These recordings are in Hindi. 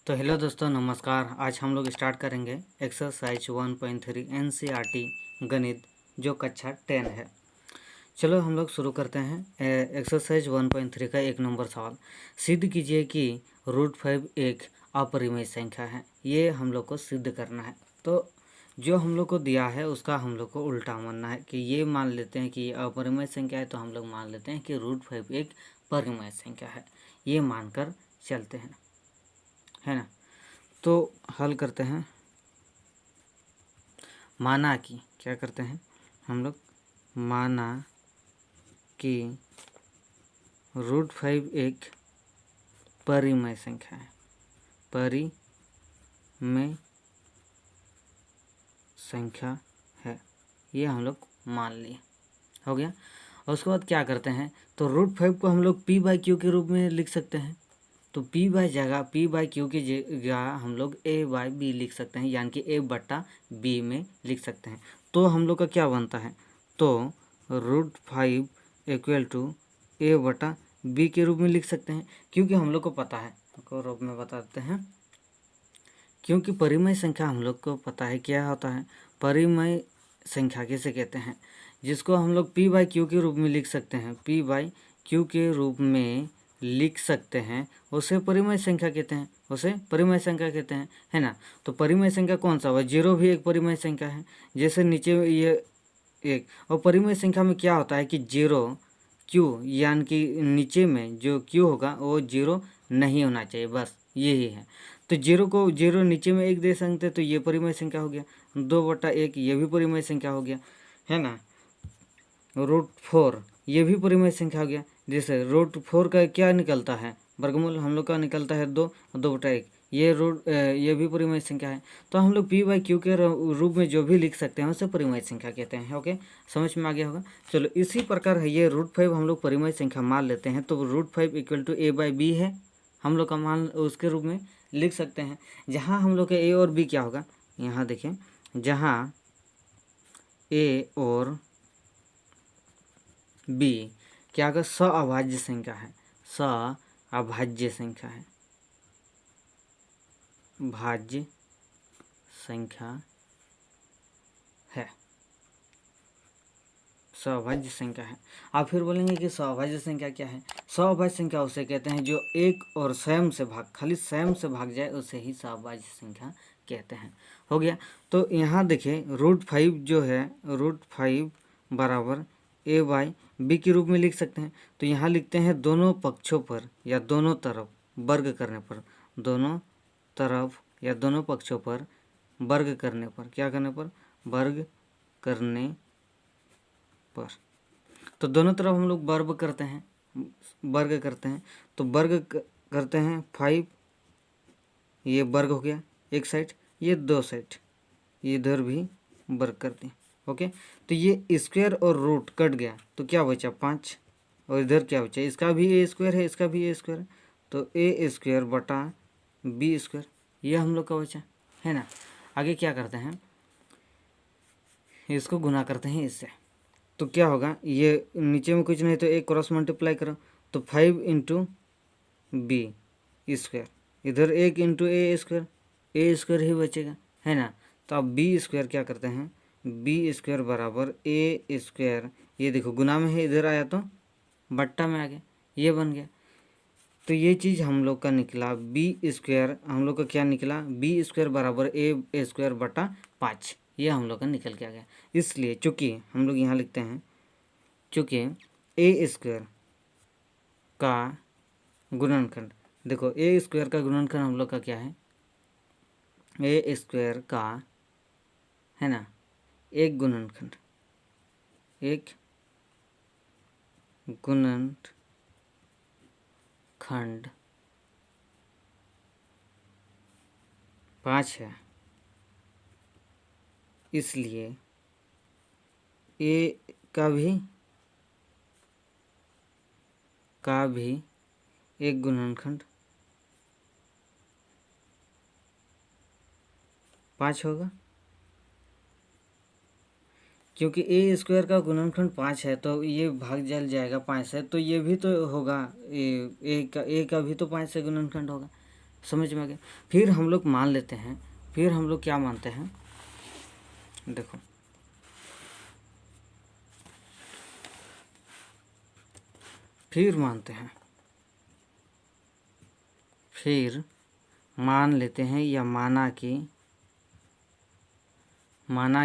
तो हेलो दोस्तों, नमस्कार। आज हम लोग स्टार्ट करेंगे एक्सरसाइज 1.3 एनसीईआरटी गणित जो कक्षा 10 है। चलो हम लोग शुरू करते हैं। एक्सरसाइज 1.3 का 1 नंबर सवाल, सिद्ध कीजिए कि √5 एक अपरिमेय संख्या है। ये हम लोग को सिद्ध करना है। तो जो हम लोग को दिया है उसका हम लोग को उल्टा मानना है कि ये मान लेते हैं कि ये अपरिमेय संख्या है, तो हम लोग मान लेते हैं कि √5 एक परिमेय संख्या है। ये मानकर चलते हैं, है ना। तो हल करते हैं। माना कि क्या करते हैं हम लोग, माना कि √5 एक परिमेय संख्या है। परिमेय संख्या है, ये हम लोग मान लिए। हो गया। और उसके बाद क्या करते हैं, तो √5 को हम लोग p/q के रूप में लिख सकते हैं। तो p/q की जगह हम लोग a/b लिख सकते हैं, यानी कि a/b में लिख सकते हैं। तो हम लोग का क्या बनता है, तो √5 = a/b के रूप में लिख सकते हैं, क्योंकि हम लोग को पता है, को रूप में बता देते हैं। क्योंकि परिमेय संख्या हम लोग को पता है क्या होता है। परिमेय संख्या किसे कहते हैं, जिसको हम लोग p/q के रूप में लिख सकते हैं। p/q के रूप में लिख सकते हैं, उसे परिमेय संख्या कहते हैं, उसे परिमेय संख्या कहते हैं, है ना। तो परिमेय संख्या कौन सा हुआ, 0 भी एक परिमेय संख्या है। जैसे नीचे ये एक, और परिमेय संख्या में क्या होता है कि 0 q, यानी कि नीचे में जो q होगा वो 0 नहीं होना चाहिए, बस यही है। तो 0 नीचे में 1 दे सकते हैं, तो ये परिमेय संख्या हो गया। 2/1 ये भी परिमेय संख्या हो गया, है ना। √4 ये भी परिमेय संख्या हो गया। जैसे √4 का क्या निकलता है, वर्गमूल हम लोग का निकलता है 2, 2/1, ये भी परिमेय संख्या है। तो हम लोग p/q के रूप में जो भी लिख सकते हैं उसे परिमेय संख्या कहते हैं। ओके, समझ में आ गया होगा। चलो इसी प्रकार है, ये √5 हम लोग परिमेय संख्या मान लेते हैं। तो √5 = a/b है, हम लोग का मान उसके रूप में लिख सकते हैं। जहाँ हम लोग का a और b क्या होगा, यहाँ देखें, जहाँ a और b क्या होगा, सअभाज्य संख्या है। सअभाज्य संख्या है, भाज्य संख्या है, सअभाज्य संख्या है। आप फिर बोलेंगे कि सअभाज्य संख्या क्या है। सअभाज्य संख्या उसे कहते हैं जो एक और स्वयं से भाग, खाली स्वयं से भाग जाए, उसे ही सअभाज्य संख्या कहते हैं। हो गया। तो यहाँ देखिए √5 जो है, √5 बराबर a/b के रूप में लिख सकते हैं। तो यहाँ लिखते हैं दोनों पक्षों पर या दोनों तरफ वर्ग करने पर, दोनों तरफ या दोनों पक्षों पर वर्ग करने पर, क्या करने पर, वर्ग करने पर। तो दोनों तरफ हम लोग वर्ग करते हैं, वर्ग करते हैं। तो वर्ग करते हैं 5, ये वर्ग हो गया एक साइड, ये 2 साइड, ये इधर भी वर्ग करते हैं। ओके, तो ये स्क्वायर और रूट कट गया, तो क्या बचा 5, और इधर क्या बचा, इसका भी a² है, इसका भी a² है, तो a²/b², ये हम लोग का बचा, है ना। आगे क्या करते हैं, इसको गुना करते हैं इससे, तो क्या होगा, ये नीचे में कुछ नहीं तो a क्रॉस मल्टीप्लाई करो, तो 5 × b², इधर 1 × a² ही बचेगा, है ना। तो अब b² क्या करते हैं, b² बराबर a², ये देखो गुना में है, इधर आया तो बट्टा में आ गया, ये बन गया। तो ये चीज़ हम लोग का निकला, b² हम लोग का क्या निकला, b² बराबर a²/5, ये हम लोग का निकल के आ गया। इसलिए चूँकि हम लोग यहाँ लिखते हैं, चूँकि a² का गुणनखंड, देखो a² का गुणनखंड हम लोग का क्या है, a² का, है ना, एक गुणनखंड, एक गुणनखंड 5 है। इसलिए a का भी एक गुणनखंड 5 होगा, क्योंकि a² का गुणनखंड 5 है, तो ये भाग जल जाएगा 5 से, तो ये भी तो होगा, a का भी तो 5 से गुणनखंड होगा, समझ में आ गया। फिर हम लोग मान लेते हैं, फिर हम लोग क्या मानते हैं, देखो फिर मानते हैं, फिर मान लेते हैं या माना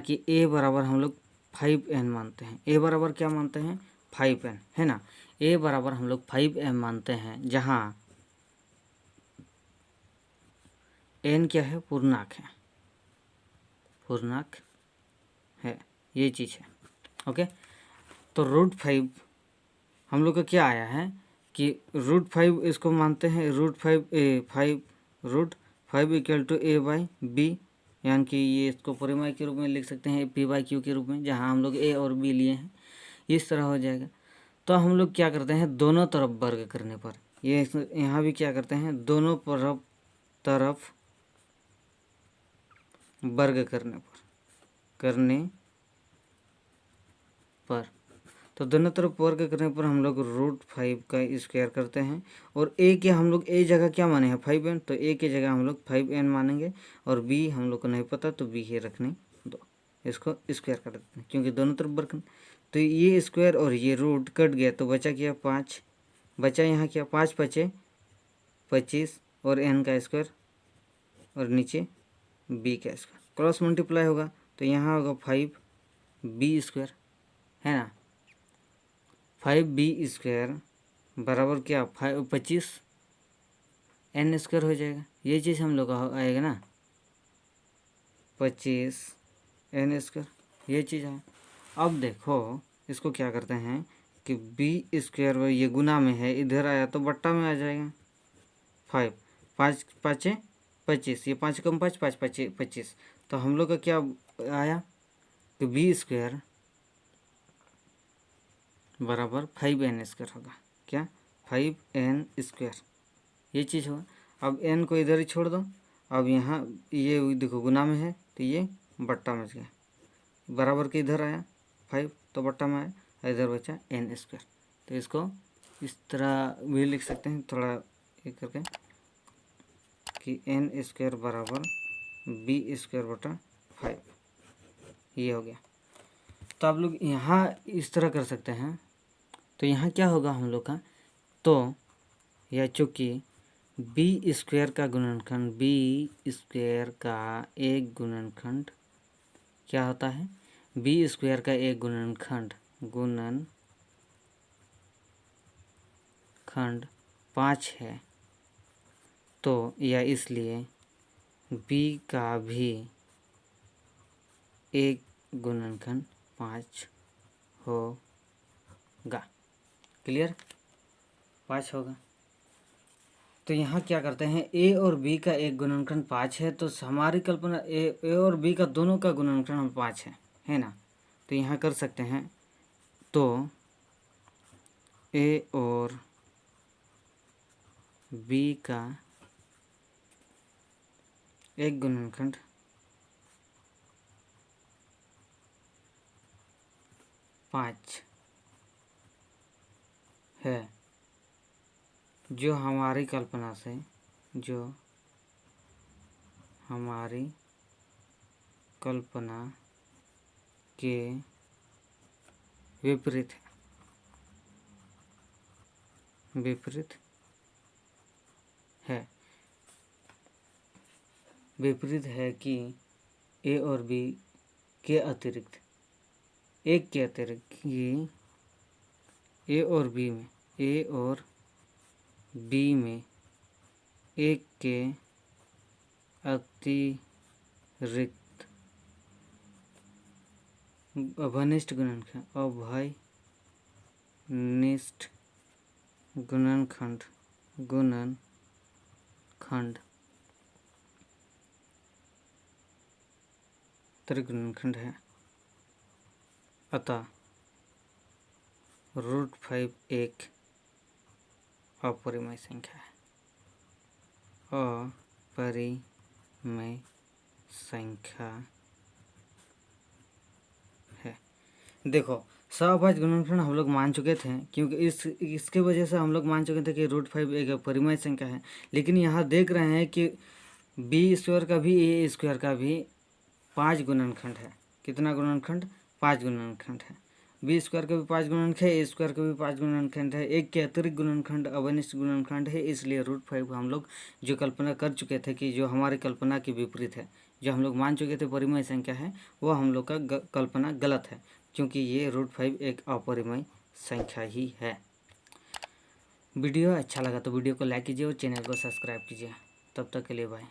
कि a बराबर हम लोग 5n मानते हैं। a बराबर क्या मानते हैं, 5n, है ना। a बराबर हम लोग 5n मानते हैं, जहाँ n क्या है, पूर्णांक है, पूर्णांक है, ये चीज़ है। ओके, तो √5 हम लोग का क्या आया है कि √5 इसको मानते हैं, √5 इक्वल टू a/b, यानी कि ये इसको परिमाई के रूप में लिख सकते हैं p/q के रूप में, जहाँ हम लोग a और b लिए हैं, इस तरह हो जाएगा। तो हम लोग क्या करते हैं, दोनों तरफ वर्ग करने पर, ये यहाँ भी क्या करते हैं, दोनों तरफ वर्ग करने पर तो दोनों तरफ वर्ग करने पर हम लोग √5 का स्क्वायर करते हैं, और a के हम लोग a जगह क्या माने हैं, 5n, तो a की जगह हम लोग 5n मानेंगे, और b हम लोग को नहीं पता तो b ही रखने दो, इसको स्क्वायर कर देते हैं क्योंकि दोनों तरफ वर्ग। तो ये स्क्वायर और ये रूट कट गया तो बचा क्या, 5 बचा, यहाँ क्या 5 5 25 और n का स्क्वायर और नीचे b का स्क्वायर, क्रॉस मल्टीप्लाई होगा तो यहाँ होगा 5b स्क्वायर, है ना। 5b स्क्वायर बराबर क्या, 25 n स्क्वायर हो जाएगा, ये चीज़ हम लोग का आएगा ना, 25 n स्क्वायर, ये चीज़ है। अब देखो इसको क्या करते हैं कि b स्क्वायर ये गुना में है, इधर आया तो बट्टा में आ जाएगा, 5 5 5 25, ये 5 कम 5 5 5 25, तो हम लोग का क्या आया कि b स्क्वायर बराबर 5n स्क्वायर होगा, क्या 5n स्क्वायर, ये चीज़ होगा। अब n को इधर ही छोड़ दो, अब यहाँ ये देखो गुना में है तो ये बट्टा में गया, बराबर के इधर आया 5 तो बट्टा में आया, इधर बचा n स्क्वायर। तो इसको इस तरह भी लिख सकते हैं, थोड़ा एक करके, कि n स्क्वायर बराबर b स्क्वायर बटा 5, ये हो गया। तो आप लोग यहाँ इस तरह कर सकते हैं। तो यहाँ क्या होगा हम लोग का, तो यह चूँकि b स्क्वायर का गुणनखंड, b स्क्वायर का एक गुणनखंड क्या होता है, b स्क्वायर का एक गुणनखंड 5 है, तो या इसलिए b का भी एक गुणनखंड 5 होगा, क्लियर, 5 होगा। तो यहाँ क्या करते हैं, a और b का एक गुणनखंड 5 है, तो हमारी कल्पना a और b का दोनों का गुणनखंड हम 5 है ना। तो यहाँ कर सकते हैं, तो a और b का एक गुणनखंड 5 है, जो हमारी कल्पना के विपरीत है कि a और b के अतिरिक्त, एक के अतिरिक्त कि a और b में एक के अतिरिक्त अभनिष्ठ गुणनखंड त्रिगुणनखंड है, अतः √5 एक अपरिमेय संख्या है, अपरिमेय संख्या है। देखो सअभाज्य गुणनखंड हम लोग मान चुके थे, क्योंकि इसके वजह से हम लोग मान चुके थे कि √5 एक अपरिमेय संख्या है। लेकिन यहाँ देख रहे हैं कि b² का भी a² का भी 5 गुणनखंड है। कितना गुणनखंड? 5 गुणनखंड है। b² का भी 5 गुणनखंड है, a² का भी 5 गुणनखंड है। एक के अतिरिक्त गुणनखंड अवनिष्ठ गुणनखंड है, इसलिए √5 हम लोग जो कल्पना कर चुके थे कि जो हमारी कल्पना के विपरीत है, जो हम लोग मान चुके थे परिमेय संख्या है, वो हम लोग का कल्पना गलत है, क्योंकि ये √5 एक अपरिमेय संख्या ही है। वीडियो अच्छा लगा तो वीडियो को लाइक कीजिए और चैनल को सब्सक्राइब कीजिए। तब तक के लिए बाय।